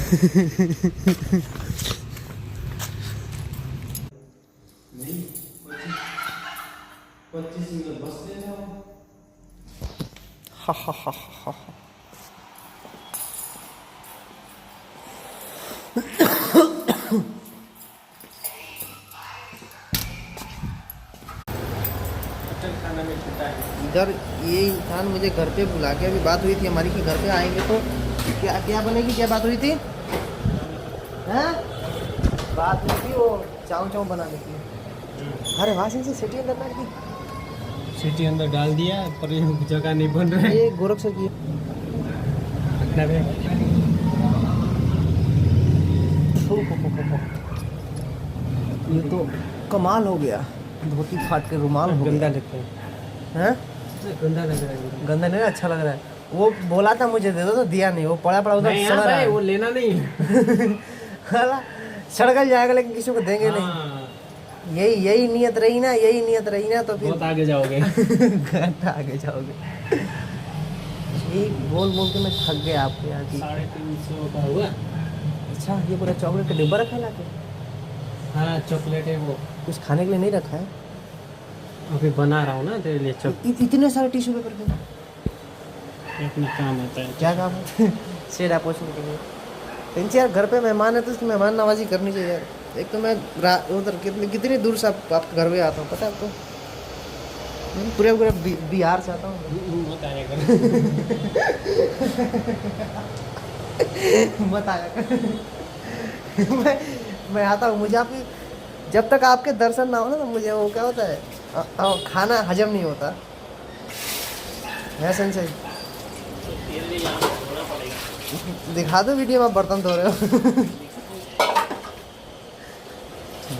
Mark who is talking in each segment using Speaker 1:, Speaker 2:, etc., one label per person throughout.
Speaker 1: नहीं 25 मिनट बस ले जाओ।
Speaker 2: हा हा हा हा।
Speaker 1: खाना में छुट्टा है।
Speaker 2: इधर ये इंसान मुझे घर पे बुला के, अभी बात हुई थी हमारी कि घर पे आएंगे तो क्या क्या बनेगी, क्या बात हुई थी हैं? बात हुई थी वो चाव चाव बनाने की। अरे वहाँ से सिटी अंदर बैठ गई,
Speaker 1: सीटी अंदर डाल दिया पर ये जगह नहीं बन रहा है।
Speaker 2: ये गोरख सर की ये तो कमाल हो गया, धोती फाट के रुमाल हो
Speaker 1: गंदा
Speaker 2: गया।
Speaker 1: लगता है।
Speaker 2: हैं?
Speaker 1: गंदा लग रहा है।
Speaker 2: गंदा नहीं, अच्छा लग रहा है। वो बोला था मुझे दे दो तो दिया नहीं, वो पड़ा पड़ा उधर
Speaker 1: नहीं
Speaker 2: सड़
Speaker 1: यार
Speaker 2: रहा
Speaker 1: भाई,
Speaker 2: है।
Speaker 1: वो लेना नहीं।
Speaker 2: हाला, सड़गल जाएगा लेकिन किसी को देंगे नहीं।
Speaker 1: हाँ,
Speaker 2: यही नियत रही ना, यही नियत रही ना तो फिर
Speaker 1: बहुत आगे जाओगे।
Speaker 2: घंटा आगे जाओगे। ये बोल बोल के मैं थक गया आपके यहाँ की।
Speaker 1: 350 का हुआ।
Speaker 2: अच्छा, ये पूरा चॉकलेट का डिब्बा रखा है लाके?
Speaker 1: हाँ चॉकलेट है वो,
Speaker 2: कुछ खाने के लिए नहीं रखा है?
Speaker 1: अभी बना रहा हूँ ना तेरे लिए।
Speaker 2: इतने सारे टिश्यू पेपर के
Speaker 1: अपना काम आता है।
Speaker 2: क्या काम है? सेरा पोछने के लिए। इनसे यार घर पे मेहमान है तो उसकी मेहमान नवाजी करनी चाहिए यार। एक तो मैं उधर कितनी दूर से आपके घर में आता हूँ, पता है आपको? पूरे पूरे बिहार से आता हूँ।
Speaker 1: मत आया कर।
Speaker 2: मत आया कर। मैं आता हूँ, मुझे आपकी जब तक आपके दर्शन ना हो ना तो मुझे वो क्या होता है, खाना हजम नहीं होता है। संजय दिखा दो वीडियो में आप बर्तन धो रहे हो।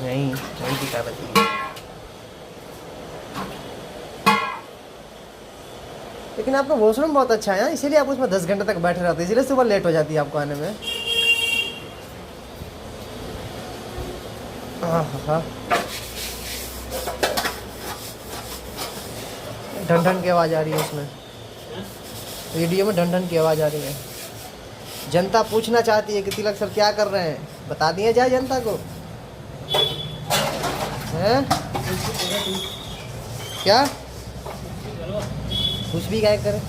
Speaker 2: नहीं दिखा रही। लेकिन आपका वॉशरूम बहुत अच्छा है, इसीलिए आप उसमें 10 घंटे तक बैठे रहते हैं, इसीलिए सुबह लेट हो जाती है आपको आने में। हाँ, ढन ढन की आवाज़ आ रही है उसमें, वीडियो में ढन ढन की आवाज़ आ रही है। जनता पूछना चाहती है कि तिलक सर क्या कर रहे हैं, बता दिया जाए जनता को। हैं? क्या कुछ भी गाय करे।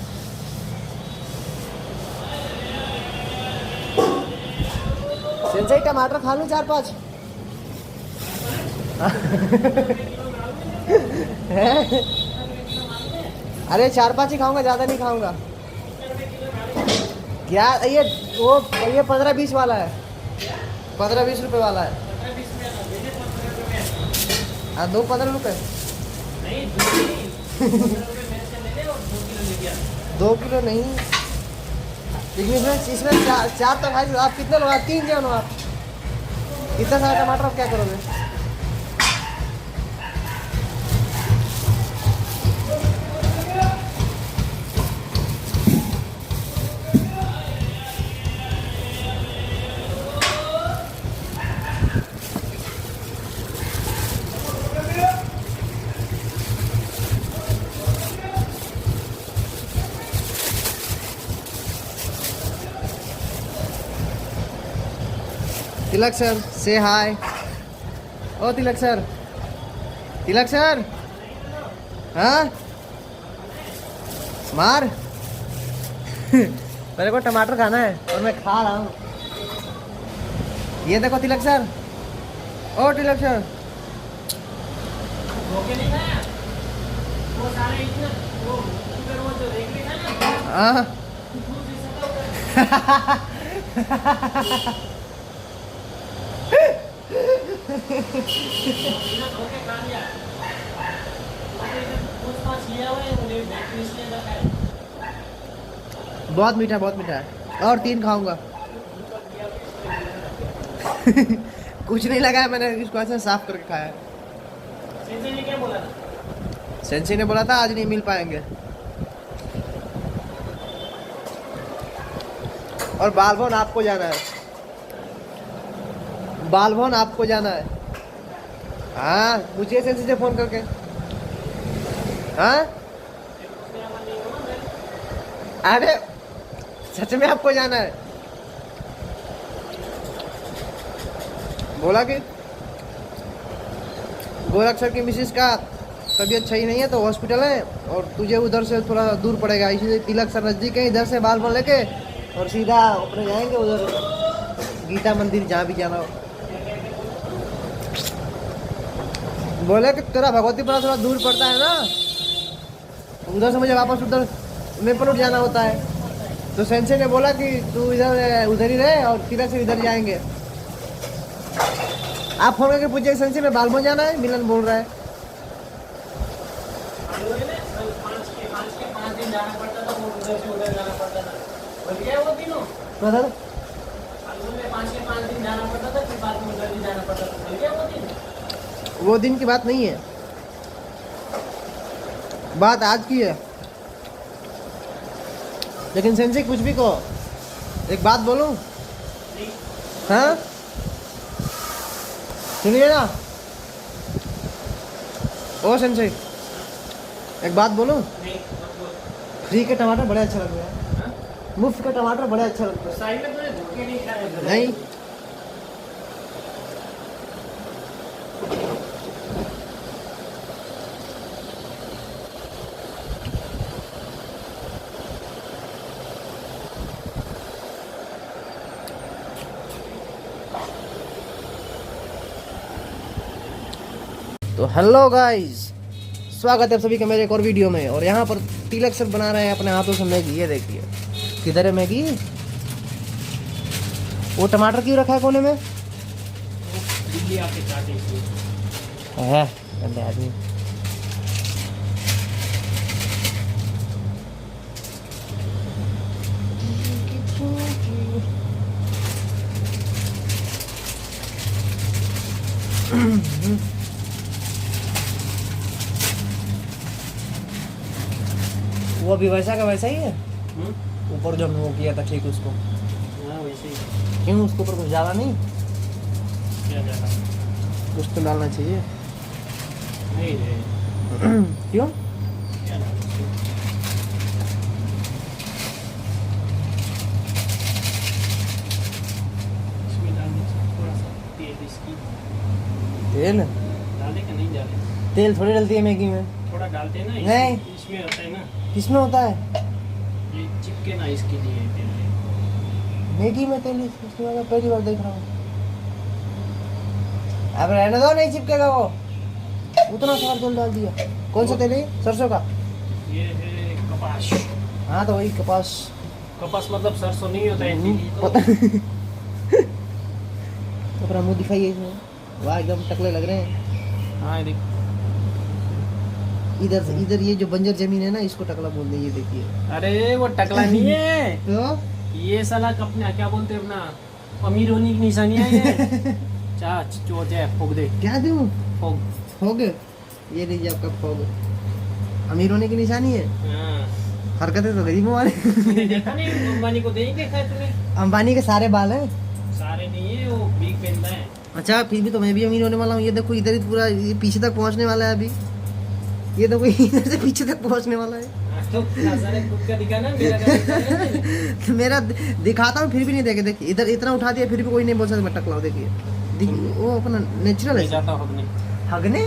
Speaker 2: सेंसई टमाटर खा लूँ 4-5? अरे 4-5 ही खाऊंगा, ज़्यादा नहीं खाऊंगा। क्या ये 15-20 वाला है, 15-20 रुपये वाला है। हाँ 2-15 रुपये। 2 किलो नहीं, लेकिन इसमें 4 तो भाई आप कितने लोग, 3 जन हो आप, इतना सारा टमाटर आप क्या करोगे? तिलक सर से हाय। ओ तिलक सर, तिलक सर, हाँ मार। मेरे को टमाटर खाना है और मैं खा रहा हूँ। ये देखो तिलक सर, ओ तिलक सर। हाँ। बहुत मीठा, बहुत मीठा है, और 3 खाऊंगा। कुछ नहीं लगा है, मैंने इसको ऐसे साफ करके खाया है। सेंसी ने क्या बोला था? सेंसी ने बोला था आज नहीं मिल पाएंगे। और बालभवन आपको जाना है, बालभवन आपको जाना है। हाँ पूछिए सेंसी से फोन करके। हाँ अरे सच में आपको जाना है? बोला कि गोरक्षर की मिसिस का तबीयत सही नहीं है तो हॉस्पिटल है और तुझे उधर से थोड़ा दूर पड़ेगा, इसीलिए तिलक सर नज़दीक है, इधर से बाल लेके और सीधा अपने जाएंगे उधर गीता मंदिर जहाँ भी जाना हो। बोले कि तेरा भगवतीपुरा थोड़ा दूर पड़ता है ना, उधर से मुझे वापस उधर मेपलोड जाना होता है, तो सेंसे ने बोला कि तू इधर उधर ही रहे और तिलक से इधर जाएंगे। आप फोन करके पूछिए सेंसे में बालमो जाना है, मिलन बोल रहा है। वो दिन की बात नहीं है, बात आज की है। लेकिन सेंसे कुछ भी कहो, एक बात बोलूं, हाँ सुनिए ना, ओ सेंसे एक बात बोलूं, फ्री के टमाटर बड़े अच्छा लगते हैं, मुफ्त के टमाटर बड़े अच्छा लगते हैं। नहीं तो हेलो गाइस, स्वागत है आप सभी का मेरे एक और वीडियो में। और यहाँ पर तिलक सर बना रहे हैं अपने हाथों से मैगी। ये देखिए किधर है मैगी, वो टमाटर क्यों रखा है कोने में? है गंदे आदमी। वो भी वैसा का वैसा ही है, ऊपर जो हमने वो किया था ठीक उसको।
Speaker 1: हाँ वैसे ही।
Speaker 2: क्यों उसके ऊपर कुछ डाला नहीं?
Speaker 1: क्या ज़्यादा?
Speaker 2: कुछ तो डालना चाहिए।
Speaker 1: नहीं रे।
Speaker 2: क्यों?
Speaker 1: क्या डालना चाहिए? इसमें डालने चाहिए थोड़ा सा तेल, इसकी
Speaker 2: तेल?
Speaker 1: डाले कि नहीं डाले?
Speaker 2: तेल थोड़ी डलती है मैगी में।
Speaker 1: थोड़ा डालते हैं ना,
Speaker 2: नहीं।
Speaker 1: इसमें होता है ना,
Speaker 2: किसमें होता है?
Speaker 1: ये चिपके ना इसके लिए तेल।
Speaker 2: मैगी में तेल इसमें मैं पहली बार देख रहा हूँ। अब रहने दो, नहीं चिपकेगा वो। उतना सारा तेल डाल दिया। कौन सा तेल है? सरसों का?
Speaker 1: ये है कपास।
Speaker 2: हाँ तो वही कपास।
Speaker 1: कपास मतलब सरसों नहीं होता है,
Speaker 2: पता तो अपना मुंह दिखाइए इसमें। वाह एकदम टकले लग रहे हैं।
Speaker 1: हाँ देख,
Speaker 2: इधर से इधर ये जो बंजर जमीन है ना, इसको टकला बोलते हैं। ये देखिए।
Speaker 1: अरे वो टकला नहीं है,
Speaker 2: तो
Speaker 1: ये साला अपना क्या बोलते हैं, अपना अमीर होने की निशानी है ये। चा चोट है, फोग दे।
Speaker 2: क्या दूँ?
Speaker 1: फोग।
Speaker 2: फोग? ये लीजिए आपका फोग। अमीर होने की निशानी है।
Speaker 1: हाँ।
Speaker 2: हरकतें तो गरीबों वाले।
Speaker 1: देखा नहीं, अंबानी को नहीं देखा है तूने?
Speaker 2: अंबानी के सारे बाल हैं।
Speaker 1: सारे नहीं है, वो बिग पहनता है।
Speaker 2: अच्छा फिर भी तो मैं भी अमीर होने वाला हूँ। ये देखो इधर ही पूरा ये पीछे तक पहुँचने वाला है अभी। ये देखो इधर से पीछे तक पहुँचने वाला है।
Speaker 1: तो सारे खुद का दिखा ना, मेरा का दिखा ना।
Speaker 2: तो मेरा दिखाता हूँ फिर भी नहीं देखे। देखिए इधर इतना उठा दिया फिर भी कोई नहीं बोल सकता मैं टकला हूँ। देखिए वो अपना नेचुरल
Speaker 1: ले
Speaker 2: है।
Speaker 1: जाता हूँ अपने।
Speaker 2: हगने?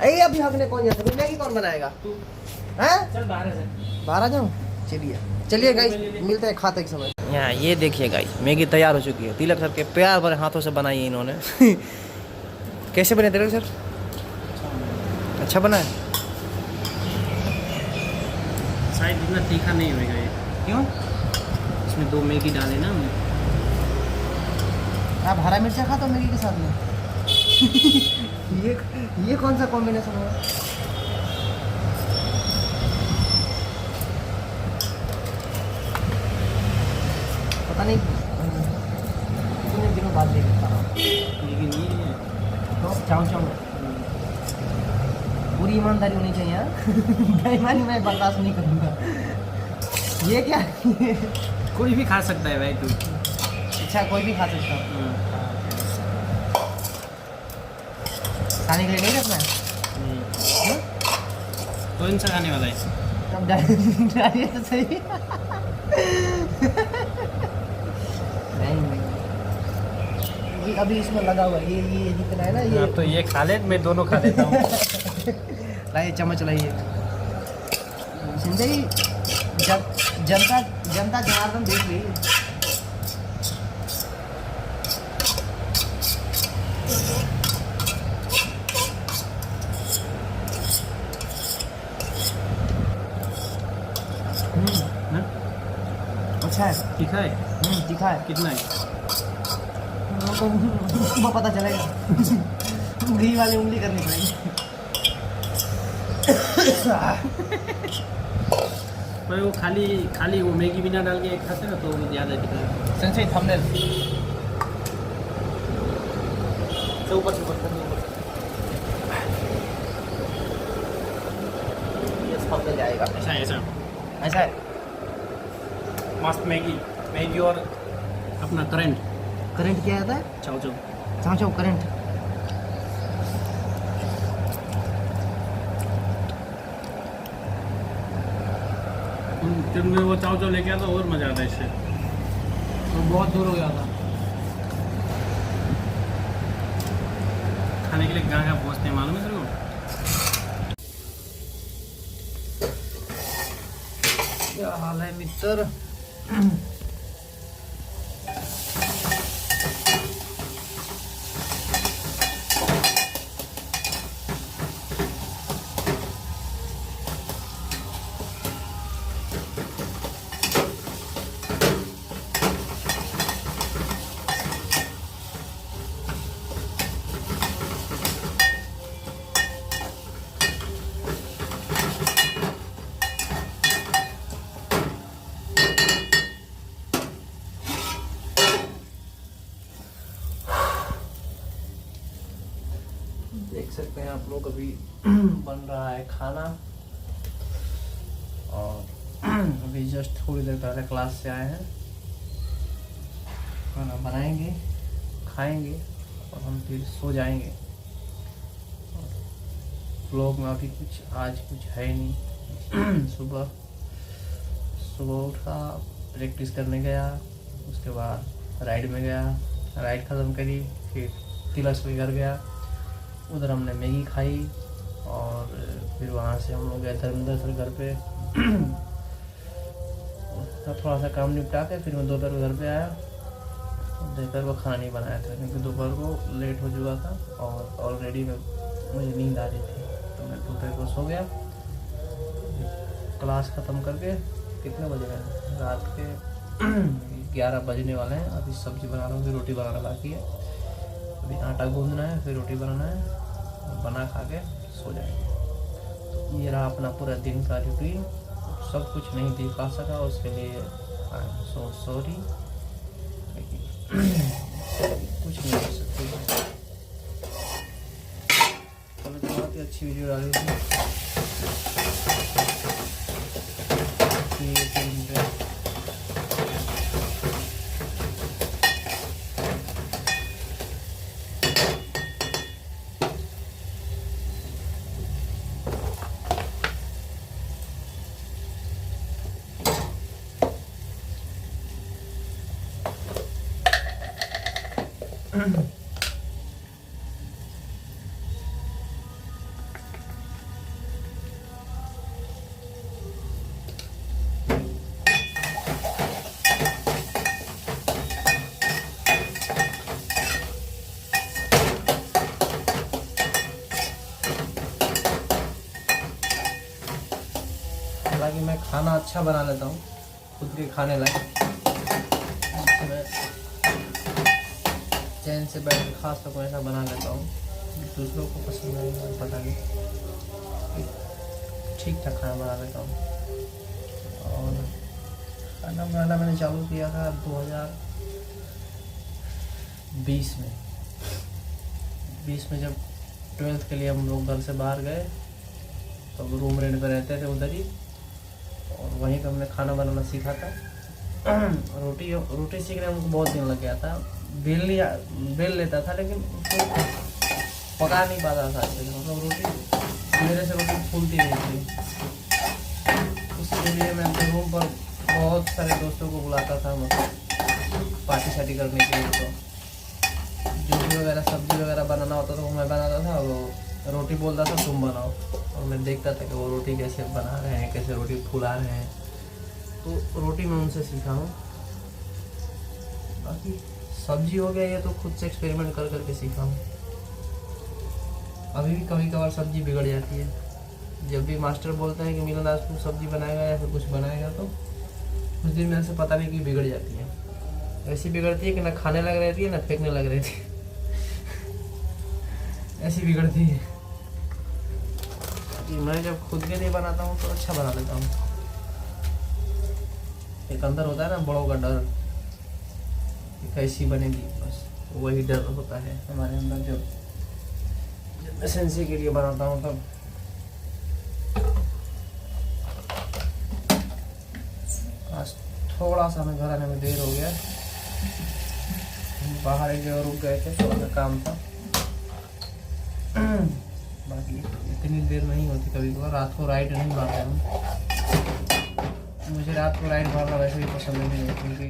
Speaker 2: अरे अभी हगने कौन जाता है? मैगी कौन बनाएगा?
Speaker 1: तू
Speaker 2: हैं?
Speaker 1: चल बाहर से।
Speaker 2: बाहर आ जाऊँ? चलिए चलिए गाइस, मिलते हैं खाते के समय। यहाँ ये देखिए गाइस, मैगी तैयार हो चुकी है। तिलक सर के प्यार भरे हाथों से बनाई है इन्होंने। कैसे बने तिलक सर? अच्छा बना है?
Speaker 1: शायद इतना तीखा नहीं होएगा ये।
Speaker 2: क्यों?
Speaker 1: इसमें 2 मैगी डाले ना हमने।
Speaker 2: आप हरा मिर्चा खाता हो मैगी के साथ में? ये कौन सा कॉम्बिनेशन हुआ? पता नहीं कितने दिनों बाद देख पा रहा हूँ।
Speaker 1: मैगी नहीं है
Speaker 2: तो चाऊ चाऊ पूरी ईमानदारी होनी चाहिए। हाँ? बेईमानी मैं बर्दाश्त नहीं करूँगा। ये क्या?
Speaker 1: कोई भी खा सकता है भाई तू।
Speaker 2: अच्छा कोई भी खा सकता हूँ। खाने के लिए नहीं रखना है?
Speaker 1: कौन सा खाने वाला है?
Speaker 2: तब डालिए तो सही। नहीं अभी इसमें लगा हुआ है, ये जितना है ना ये।
Speaker 1: आप तो ये खा ले, मैं दोनों खा लेता हूँ।
Speaker 2: लाइए चम्मच लाइए। जिंदगी जनता जनता जनार्दन देख रही है। अच्छा है,
Speaker 1: तीखा है?
Speaker 2: तीखा है।
Speaker 1: कितना है?
Speaker 2: वो पता चलेगा। घी वाली उंगली करनी पड़ेगी।
Speaker 1: पर वो खाली वो मैगी बिना डाल के खाते ना तो ज़्यादा दिखता है।
Speaker 2: सेंसई थंबनेल
Speaker 1: से ऊपर से ऊपर
Speaker 2: ये सब जाएगा।
Speaker 1: ऐसा ऐसा
Speaker 2: ऐसा है।
Speaker 1: मस्त मैगी और अपना करंट
Speaker 2: करंट क्या आता है?
Speaker 1: चाव
Speaker 2: चाव चाव करंट।
Speaker 1: जब मैं वो चाव लेके आता और मज़ा आता है इससे।
Speaker 2: तो बहुत दूर हो गया था।
Speaker 1: खाने के लिए कहाँ पहुँचते हैं मालूम है तेरे को?
Speaker 2: क्या हाल है मित्र? देख सकते हैं आप लोग, अभी बन रहा है खाना। और अभी जस्ट थोड़ी देर पहले क्लास से आए हैं। खाना बनाएंगे, खाएंगे और हम फिर सो जाएंगे। व्लॉग में अभी आज कुछ है नहीं। सुबह उठा, प्रैक्टिस करने गया, उसके बाद राइड में गया, राइड ख़त्म करी, फिर तिलक के घर गया, उधर हमने मैगी खाई और फिर वहाँ से हम लोग गए धर्मेंद्र सर घर पे। थोड़ा सा काम निपटा के फिर मैं दोपहर को घर पे आया। दोपहर को खाना नहीं बनाया था क्योंकि दोपहर को लेट हो चुका था और ऑलरेडी मुझे नींद आ रही थी, तो मैं दोपहर को सो गया। क्लास ख़त्म करके कितने बजे गए? रात के 11 बजने वाले हैं। अभी सब्ज़ी बना रहा हूँ, फिर रोटी बनाना बाकी है। अभी आटा गूंदना है, फिर रोटी बनाना है, बना खा के सो जाएंगे। तो ये रहा अपना पूरा दिन का रूटीन। सब कुछ नहीं दिखा सका, उसके लिए आई एम सो सॉरी, लेकिन कुछ नहीं कर सकते। कल बहुत ही अच्छी वीडियो डाली थी। हालांकि मैं खाना अच्छा बना लेता हूँ, खुद के खाने लायक। मैं चैन से बैठ के खा सकूँ ऐसा बना लेता हूँ। दूसरों को पसंद नहीं, पता नहीं, ठीक ठाक खाना बना लेता हूँ। और खाना बनाना मैंने चालू किया था 2020 में। 20 में जब 12th के लिए हम लोग घर से बाहर गए तो रूम रेंट पे रहते थे उधर ही, और वहीं पे हमने खाना बनाना सीखा था। रोटी सीखने में हमको बहुत दिन लग गया था। बेल लेता था लेकिन उसको पका नहीं पाता था। मतलब रोटी मेरे से रोटी फूलती नहीं थी। उसके लिए मैं अपने रूम पर बहुत सारे दोस्तों को बुलाता था, मतलब पार्टी शार्टी करने के लिए। तो रोटी वगैरह सब्जी वगैरह बनाना होता था वो मैं बनाता था, वो रोटी बोलता था तुम बनाओ, और मैं देखता था कि वो रोटी कैसे बना रहे हैं, कैसे रोटी फुला रहे हैं, तो रोटी मैं उनसे सीखा हूँ। बाकी सब्जी हो गया ये तो खुद से एक्सपेरिमेंट कर करके सीखा हूँ। अभी भी कभी कभार सब्जी बिगड़ जाती है, जब भी मास्टर बोलते हैं कि मिलन आज तू सब्जी बनाएगा या फिर कुछ बनाएगा, तो कुछ दिन मेरे से पता नहीं कि बिगड़ जाती है। ऐसी बिगड़ती है कि ना खाने लग रही थी ना फेंकने लग रही थी ऐसी बिगड़ती है कि मैं जब खुद के लिए बनाता हूँ तो अच्छा बना लेता हूँ। एक अंदर होता है ना बड़ों का डर कि कैसी बनेगी, बस वही डर होता है हमारे अंदर। जब मैं सेंसी के लिए बनाता हूँ तब आज थोड़ा सा हमें घर आने में देर हो गया, हम बाहर एक जगह रुक गए थे, थोड़ा सा काम था। बाकी इतनी देर नहीं होती, कभी कभार रात को राइड नहीं मारते हम। मुझे रात को राइड मारना वैसे भी पसंद नहीं है, क्योंकि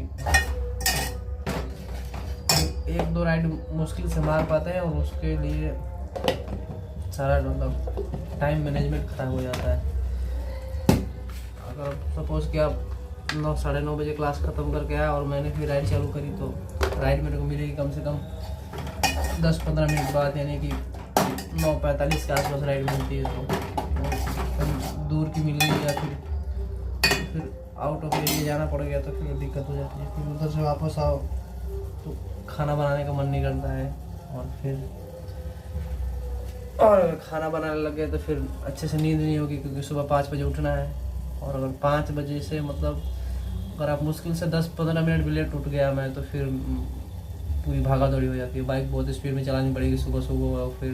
Speaker 2: एक दो राइड मुश्किल से मार पाते हैं और उसके लिए सारा मतलब टाइम मैनेजमेंट खराब हो जाता है। अगर सपोज कि आप 9 साढ़े 9 बजे क्लास ख़त्म करके आया और मैंने फिर राइड चालू करी, तो राइड मेरे को मिलेगी कम से कम 10-15 मिनट बाद, यानी कि 9:45 के आसपास राइड मिलती है। तो कहीं दूर की मिल गई या फिर आउट ऑफ एरिया जाना पड़ गया तो फिर दिक्कत हो जाती है। फिर उधर से वापस आओ तो खाना बनाने का मन नहीं करता है, और अगर खाना बनाने लग गए तो फिर अच्छे से नींद नहीं होगी, क्योंकि सुबह 5 बजे उठना है। और अगर 5 बजे से मतलब अगर आप मुश्किल से 10-15 मिनट भी लेट उठ गया मैं, तो फिर पूरी भागा दौड़ी हो जाती है। बाइक बहुत स्पीड में चलानी पड़ेगी सुबह सुबह, और फिर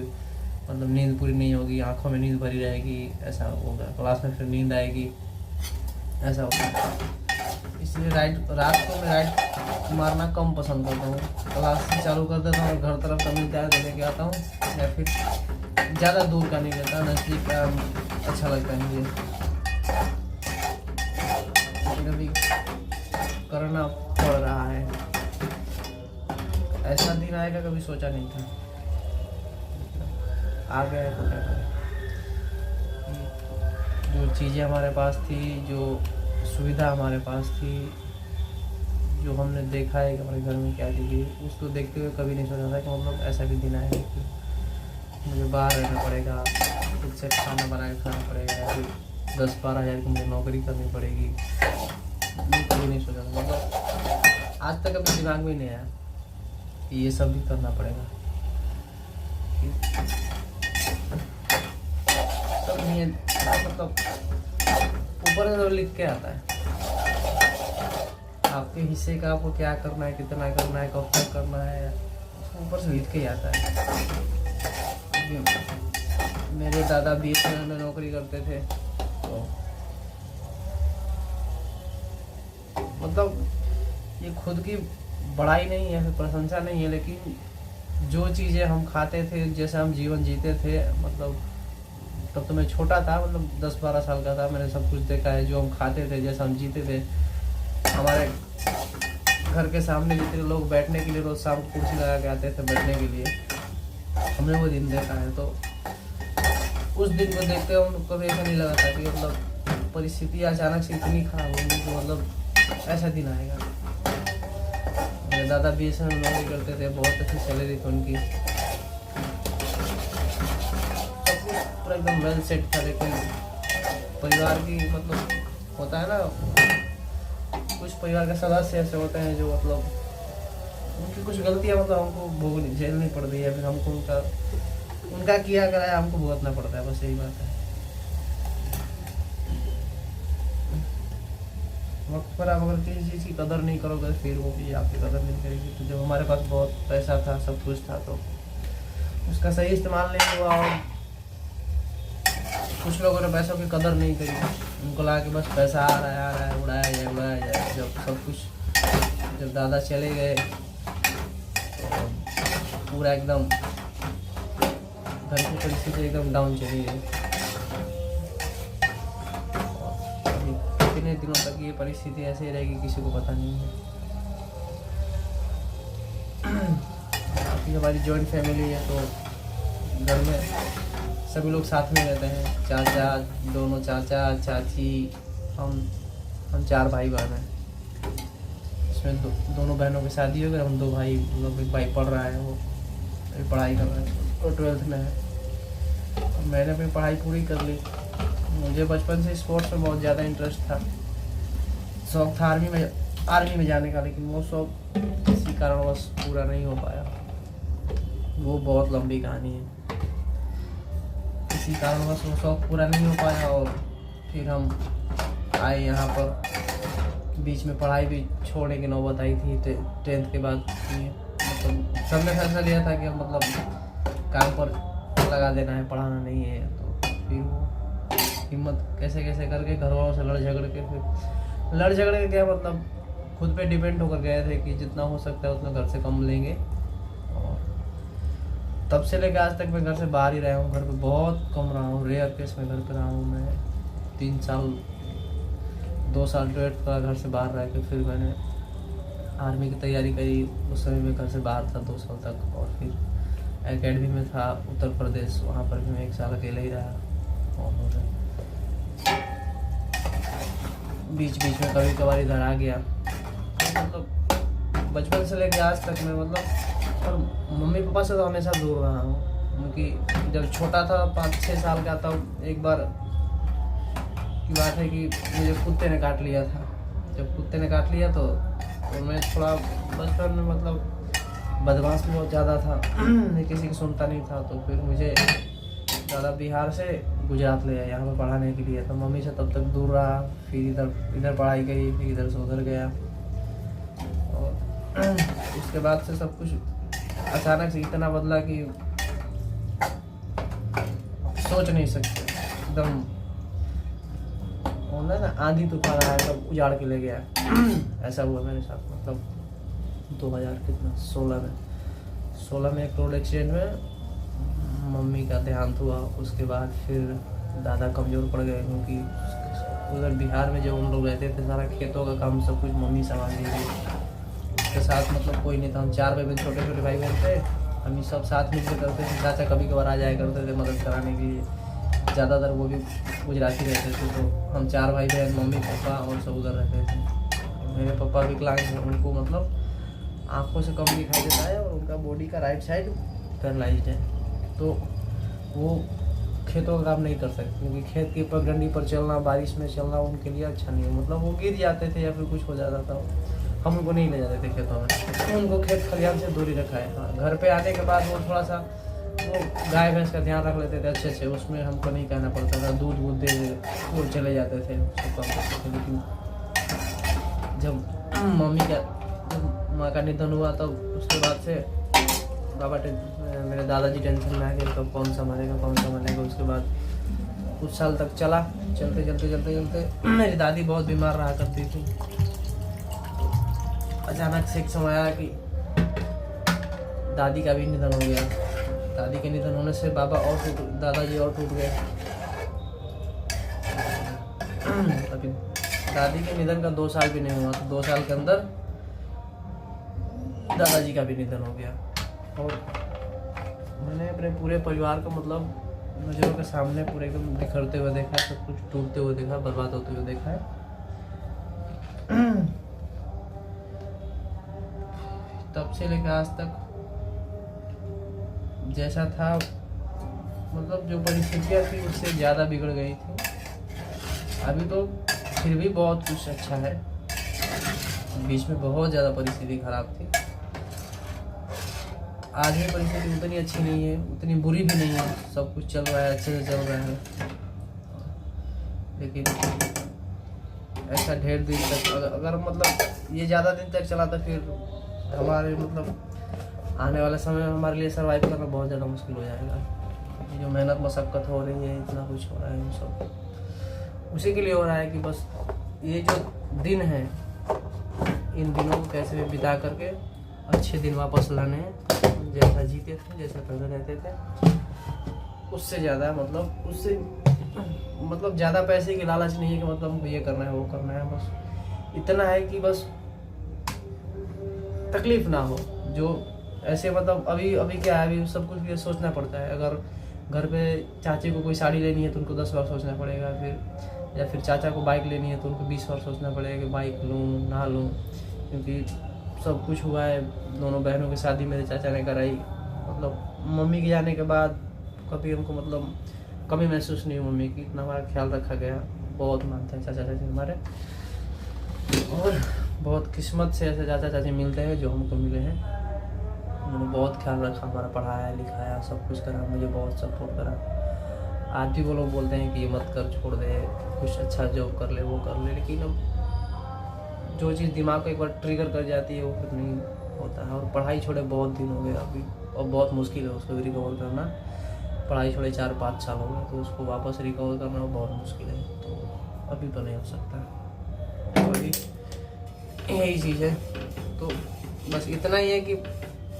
Speaker 2: मतलब नींद पूरी नहीं होगी, आंखों में नींद भरी रहेगी, ऐसा होगा। क्लास में फिर नींद आएगी, ऐसा होता है। इसलिए रात को मैं राइड मारना कम पसंद करता हूँ। क्लास से चालू कर देता हूँ और घर तरफ का मिलता है तो लेके आता हूँ, या फिर ज़्यादा दूर का नहीं लेता, नज़दीक का अच्छा लगता है मुझे। कभी करना पड़ रहा है, ऐसा दिन आएगा कभी सोचा नहीं था, आ गया है तो क्या करें। जो चीज़ें हमारे पास थी, जो सुविधा हमारे पास थी, जो हमने देखा है कि हमारे घर में क्या चीज़ है, उसको देखते हुए कभी नहीं सोचा था कि मतलब ऐसा भी दिन आएगा कि मुझे बाहर रहना पड़ेगा, खुद से खाना बना के खाना पड़ेगा, या फिर 10-12 हज़ार की मुझे नौकरी करनी पड़ेगी। कभी नहीं सोचा था, मतलब आज तक अपने दिमाग में नहीं आया कि ये सब भी करना पड़ेगा। सब नहीं मतलब ऊपर से तो लिख के आता है आपके हिस्से का, आपको क्या करना है, कितना करना है, कब तक करना है, ऊपर से लिख के ही आता है। मेरे दादा BSNL में नौकरी करते थे, तो मतलब ये खुद की बड़ाई नहीं है, फिर प्रशंसा नहीं है, लेकिन जो चीज़ें हम खाते थे, जैसे हम जीवन जीते थे, मतलब तब तो मैं छोटा था, मतलब 10-12 साल का था, मैंने सब कुछ देखा है। जो हम खाते थे, जैसे हम जीते थे, हमारे घर के सामने जितने लोग बैठने के लिए रोज शाम को कुर्सी लगा के आते थे बैठने के लिए, हमने वो दिन देखा है। तो उस दिन को देखते हुए उनको कभी ऐसा नहीं लगा था कि मतलब परिस्थिति अचानक से इतनी खराब होगी कि मतलब ऐसा दिन आएगा। मेरे दादा BSNL में नौकरी करते थे, बहुत अच्छी सैलरी थी उनकी, सब कुछ पूरा एकदम वेल सेट था। लेकिन परिवार की मतलब होता है ना, कुछ परिवार के सदस्य ऐसे होते हैं जो मतलब उनकी कुछ गलतियाँ मतलब हमको भोगनी झेलनी पड़ती है, फिर हमको उनका किया करा है हमको भुगतना पड़ता है, बस यही बात है। वक्त पर आप अगर किसी चीज़ की कदर नहीं करोगे फिर वो भी आपकी कदर नहीं करेगी। तो जब हमारे पास बहुत पैसा था, सब कुछ था, तो उसका सही इस्तेमाल नहीं हुआ, और कुछ लोगों ने पैसों की कदर नहीं करी, उनको लगा कि बस पैसा आ रहा है उड़ाया जाए। जब दादा चले गए तो पूरा एकदम घर की परिस्थिति एकदम डाउन चली गई। कितने दिनों तक ये परिस्थिति ऐसे ही रहेगी किसी को पता नहीं है। हमारी जॉइंट फैमिली है, तो घर में सभी लोग साथ में रहते हैं। चाचा, दोनों चाचा चाची, हम 4 भाई बहन हैं। इसमें दोनों बहनों की शादी हो गई, हम 2 भाई, मतलब एक भाई पढ़ रहा है, वो अभी पढ़ाई कर रहा है और 12th में है। मैंने अपनी पढ़ाई पूरी कर ली। मुझे बचपन से स्पोर्ट्स में बहुत ज़्यादा इंटरेस्ट था, शौक था आर्मी में जाने का, लेकिन वो शौक किसी कारणवश पूरा नहीं हो पाया। वो बहुत लंबी कहानी है। किसी कारणवश वो शौक पूरा नहीं हो पाया और फिर हम आए यहाँ पर। बीच में पढ़ाई भी छोड़ने की नौबत आई थी 10th के बाद। मतलब सबने फैसला लिया था कि हम मतलब काम पर लगा देना है, पढ़ाना नहीं है। तो फिर वो हिम्मत कैसे कैसे करके घर वालों से लड़ झगड़ के गया, मतलब खुद पे डिपेंड होकर गए थे कि जितना हो सकता है उतना घर से कम लेंगे। और तब से लेकर आज तक मैं घर से बाहर ही रहा हूँ, घर पे बहुत कम रहा हूँ। रेयर केस में घर पे रहा हूँ मैं। 2 साल 12th का घर से बाहर रह के फिर मैंने आर्मी की तैयारी करी। उस समय मैं घर से बाहर था 2 साल तक। और फिर एकेडमी में था उत्तर प्रदेश, वहाँ पर भी मैं 1 साल अकेले ही रहा। और बीच में कभी कभार इधर आ गया। मतलब बचपन से लेकर आज तक मैं मतलब, और मम्मी पापा से तो हमेशा दूर रहा हूँ। क्योंकि जब छोटा था 5-6 साल का, तब एक बार की बात है कि मुझे कुत्ते ने काट लिया था। जब कुत्ते ने काट लिया तो मैं थोड़ा बचपन में मतलब बदमाश भी बहुत ज़्यादा था, मैं किसी की सुनता नहीं था। तो फिर मुझे ज़्यादा बिहार से गुजरात ले आया यहाँ पर पढ़ाने के लिए। तो मम्मी से तब तक दूर रहा, फिर इधर पढ़ाई करी, फिर इधर से उधर गया। और उसके बाद से सब कुछ अचानक से इतना बदला कि सोच नहीं सकते। एकदम होना ना, आंधी तूफान आया तब उजाड़ के ले गया। ऐसा हुआ मेरे साथ। मतलब 2016 में एक रोड एक्सीडेंट में मम्मी का देहांत हुआ। उसके बाद फिर दादा कमज़ोर पड़ गए, क्योंकि उधर बिहार में जब हम लोग रहते थे सारा खेतों का काम सब कुछ मम्मी संभालती थी। उसके साथ मतलब कोई नहीं था। हम 4 भाई बहन, छोटे भाई बहन थे। हम सब साथ मिलकर करते थे। चाचा कभी कभार आ जाया करते थे मदद कराने के लिए। ज़्यादातर वो भी गुजराती रहते थे। तो हम 4 भाई बहन, मम्मी पापा और सब उधर रहते थे। मेरे पापा विकलांग हैं, उनको मतलब आँखों से कम दिखाई देता है और उनका बॉडी का राइट साइड पैरालाइज्ड है। तो वो खेतों का काम नहीं कर सकते, क्योंकि खेत की पगडंडी पर चलना, बारिश में चलना उनके लिए अच्छा नहीं है। मतलब वो गिर जाते थे या फिर कुछ हो जाता था। हम उनको नहीं ले जाते थे खेतों में, तो उनको खेत खलिहान से दूरी रखा है। हाँ, घर पे आने के बाद वो थोड़ा सा वो गाय भैंस का ध्यान रख लेते थे अच्छे से। उसमें हमको नहीं कहना पड़ता था, दूध दे वो चले जाते थे, सब काम करते थे। लेकिन जब माँ का निधन हुआ तब उसके बाद से मेरे दादाजी टेंशन में आ गए, कब कौन संभालेगा। उसके बाद कुछ साल तक चला। चलते मेरी दादी बहुत बीमार रहा करती थी। अचानक से एक समय आया कि दादी का भी निधन हो गया। दादी के निधन होने से दादाजी और टूट गए। अभी दादी के निधन का 2 साल भी नहीं हुआ, तो 2 साल के अंदर दादाजी का भी निधन हो गया। और मैंने अपने पूरे परिवार को मतलब नज़रों के सामने पूरे एकदम बिखरते हुए देखा, सब कुछ टूटते हुए देखा, बर्बाद होते हुए देखा है। तब से लेकर आज तक जैसा था, मतलब जो परिस्थितियाँ थी उससे ज़्यादा बिगड़ गई थी। अभी तो फिर भी बहुत कुछ अच्छा है। बीच में बहुत ज़्यादा परिस्थिति खराब थी। आज भी परिस्थिति उतनी अच्छी नहीं है, उतनी बुरी भी नहीं है। सब कुछ चल रहा है, अच्छे से चल रहा है। लेकिन ऐसा ढेर दिन तक अगर मतलब ये ज़्यादा दिन तक चला तो फिर हमारे मतलब आने वाले समय में हमारे लिए सर्वाइव करना बहुत ज़्यादा मुश्किल हो जाएगा। ये जो मेहनत मशक्क़त हो रही है, इतना कुछ हो रहा है, सब उसी के लिए हो रहा है कि बस ये जो दिन है, इन दिनों को कैसे भी बिता करके अच्छे दिन वापस लाने हैं। जैसा जीते थे, जैसा पहले रहते थे, उससे ज़्यादा मतलब ज़्यादा पैसे की लालच नहीं है कि मतलब हमको ये करना है वो करना है। बस इतना है कि बस तकलीफ ना हो। जो ऐसे मतलब अभी अभी क्या है, अभी सब कुछ ये सोचना पड़ता है। अगर घर पे चाची को कोई साड़ी लेनी है तो उनको 10 बार सोचना पड़ेगा, फिर चाचा को बाइक लेनी है तो उनको 20 बार सोचना पड़ेगा कि बाइक लूँ ना लूँ, क्योंकि सब कुछ हुआ है। दोनों बहनों की शादी मेरे चाचा ने कराई, मतलब मम्मी के जाने के बाद कभी हमको मतलब कमी महसूस नहीं हुई मम्मी की, इतना हमारा ख्याल रखा गया। बहुत मानते हैं चाचा चाची हमारे, और बहुत किस्मत से ऐसे चाचा चाची मिलते हैं जो हमको मिले हैं। उन्होंने बहुत ख्याल रखा, हमारा पढ़ाया लिखाया सब कुछ करा, मुझे बहुत सपोर्ट करा। आज भी वो लोग बोलते हैं कि ये मत कर, छोड़ दे, कुछ अच्छा जॉब कर ले, वो कर ले, लेकिन अब जो चीज़ दिमाग को एक बार ट्रिगर कर जाती है वो फिर नहीं होता है। और पढ़ाई छोड़े बहुत दिन हो गए अभी, और बहुत मुश्किल है उसको भी रिकवर करना। पढ़ाई छोड़े 4-5 साल हो गए, तो उसको वापस रिकवर करना बहुत मुश्किल है, तो अभी तो नहीं हो सकता। तो अभी यही चीज़ है, तो बस इतना ही है कि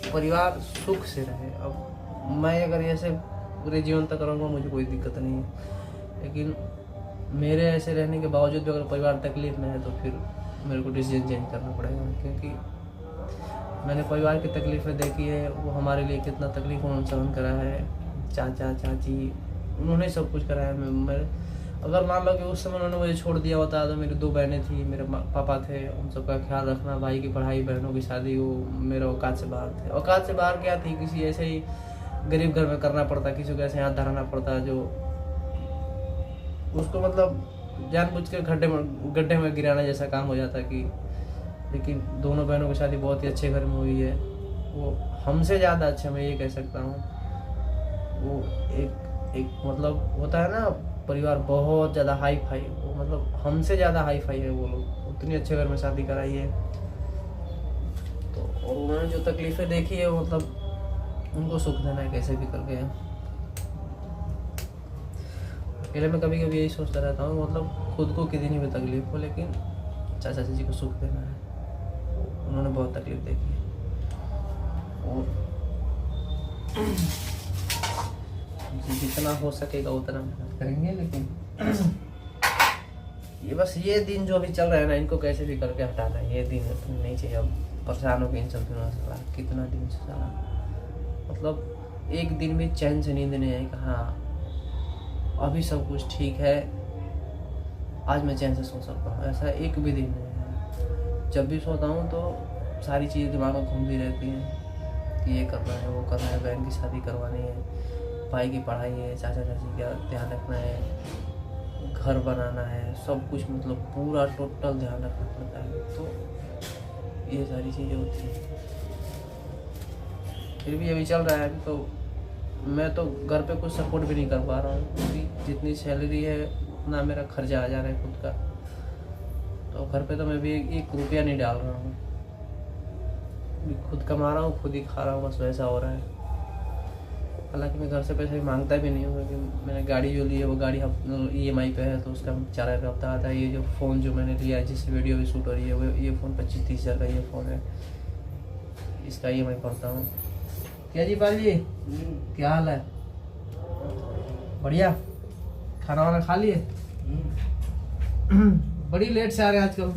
Speaker 2: परिवार सुख से रहे। अब मैं अगर ऐसे पूरे जीवन तक रहूँगा मुझे कोई दिक्कत नहीं है, लेकिन मेरे ऐसे रहने के बावजूद भी अगर परिवार तकलीफ में है तो फिर मेरे को डिसीजन चेंज करना पड़ेगा, क्योंकि मैंने परिवार की तकलीफ़ें देखी है। वो हमारे लिए कितना तकलीफ उन्होंने सहन करा है, चाचा चाची उन्होंने सब कुछ कराया। मैं अगर मान लो कि उस समय उन्होंने मुझे छोड़ दिया होता तो मेरी 2 बहनें थी, मेरे पापा थे, उन सबका ख्याल रखना, भाई की पढ़ाई, बहनों की शादी, वो मेरे औकात से बाहर थे। औकात से बाहर क्या थी, किसी ऐसे ही गरीब घर में करना पड़ता, किसी को ऐसे हाथ धराना पड़ता जो उसको मतलब जानबूझ के गड्ढे में गिराना जैसा काम हो जाता कि। लेकिन दोनों बहनों की शादी बहुत ही अच्छे घर में हुई है, वो हमसे ज़्यादा अच्छे, मैं ये कह सकता हूँ। वो एक मतलब होता है ना परिवार बहुत ज़्यादा हाई फाई, वो मतलब हमसे ज़्यादा हाई फाई है वो लोग, उतनी अच्छे घर में शादी कराई है। तो और उन्होंने जो तकलीफ़ें देखी है वो मतलब उनको सुख देना है कैसे भी करके। अकेले में कभी कभी यही सोचता रहता हूँ, मतलब खुद को कितनी भी तकलीफ हो लेकिन चाचा चाची को सुख देना है। उन्होंने बहुत तकलीफ देखी है और जितना हो सकेगा उतना मेहनत करेंगे। लेकिन ये बस ये दिन जो अभी चल रहा है ना, इनको कैसे भी करके हटाना है। ये दिन नहीं चाहिए, अब परेशान हो गए इन सब दिनों से। कितना दिन से चला, मतलब एक दिन भी चैन से नींद नहीं आई कि हाँ अभी सब कुछ ठीक है, आज मैं चैन से सो सकता हूँ, ऐसा एक भी दिन नहीं है। जब भी सोता हूँ तो सारी चीज़ें दिमाग में घूमती रहती हैं कि ये करना है, वो करना है, बहन की शादी करवानी है, भाई की पढ़ाई है, चाचा चाची का ध्यान रखना है, घर बनाना है, सब कुछ मतलब पूरा टोटल ध्यान रखना पड़ता है। तो ये सारी चीज़ें होती हैं। फिर भी अभी चल रहा है, तो मैं तो घर पे कुछ सपोर्ट भी नहीं कर पा रहा हूँ, क्योंकि जितनी सैलरी है उतना मेरा खर्चा आ जा रहा है खुद का। तो घर पे तो मैं भी 1 रुपया नहीं डाल रहा हूँ, खुद कमा रहा हूँ, खुद ही खा रहा हूँ, बस वैसा हो रहा है। हालांकि मैं घर से पैसे मांगता भी नहीं हूँ, क्योंकि मैंने गाड़ी जो ली है वो गाड़ी EMI पे है, तो उसका 4,000 का हफ्ता आता है। ये जो फ़ोन जो मैंने लिया है जिससे वीडियो भी शूट हो रही है, वो ये फ़ोन 25-30 हज़ार का ये फ़ोन है, इसका EMI भरता हूँ। क्या जी पाल जी, क्या हाल है? बढ़िया, खाना वाना खा लिए? बड़ी लेट से आ रहे हैं आजकल।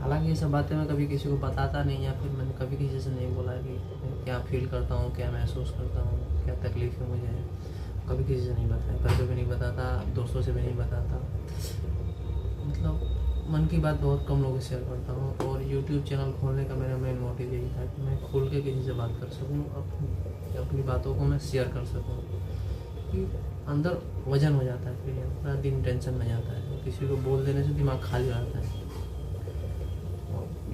Speaker 2: हालांकि ये सब बातें मैं कभी किसी को बताता नहीं, या फिर मैंने कभी किसी से नहीं बोला कि क्या फील करता हूँ, क्या महसूस करता हूँ, क्या तकलीफ है मुझे, कभी किसी से नहीं बताया। घर पे भी नहीं बताता, दोस्तों से भी नहीं बताता, मतलब मन की बात बहुत कम लोगों से शेयर करता हूँ। और YouTube चैनल खोलने का मेरा मेन मोटिव यही था कि मैं खुल के किसी से बात कर सकूँ, अपनी बातों को मैं शेयर कर सकूँ। कि अंदर वजन हो जाता है, फिर पूरा दिन टेंशन में जाता है, किसी को बोल देने से दिमाग खाली हो जाता है।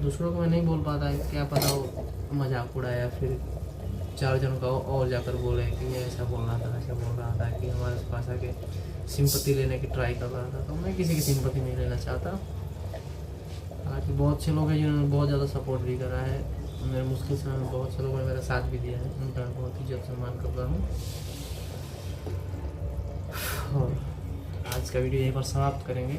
Speaker 2: दूसरों को मैं नहीं बोल पाता है, क्या पता वो मजाक उड़ाया, फिर 4 जनों का और जाकर बोले कि ये ऐसा बोल रहा था, ऐसा बोल रहा था, कि हमारे पास आके सिंपत्ति लेने की ट्राई कर रहा था। तो मैं किसी की सिंपत्ति नहीं लेना चाहता। हालांकि बहुत से लोग हैं जिन्होंने बहुत ज़्यादा सपोर्ट भी करा है, मेरे मुश्किल समय में बहुत से लोगों ने मेरा साथ भी दिया है, उनका मैं बहुत इज्जत सम्मान करता हूँ। और आज का वीडियो यहीं पर समाप्त करेंगे।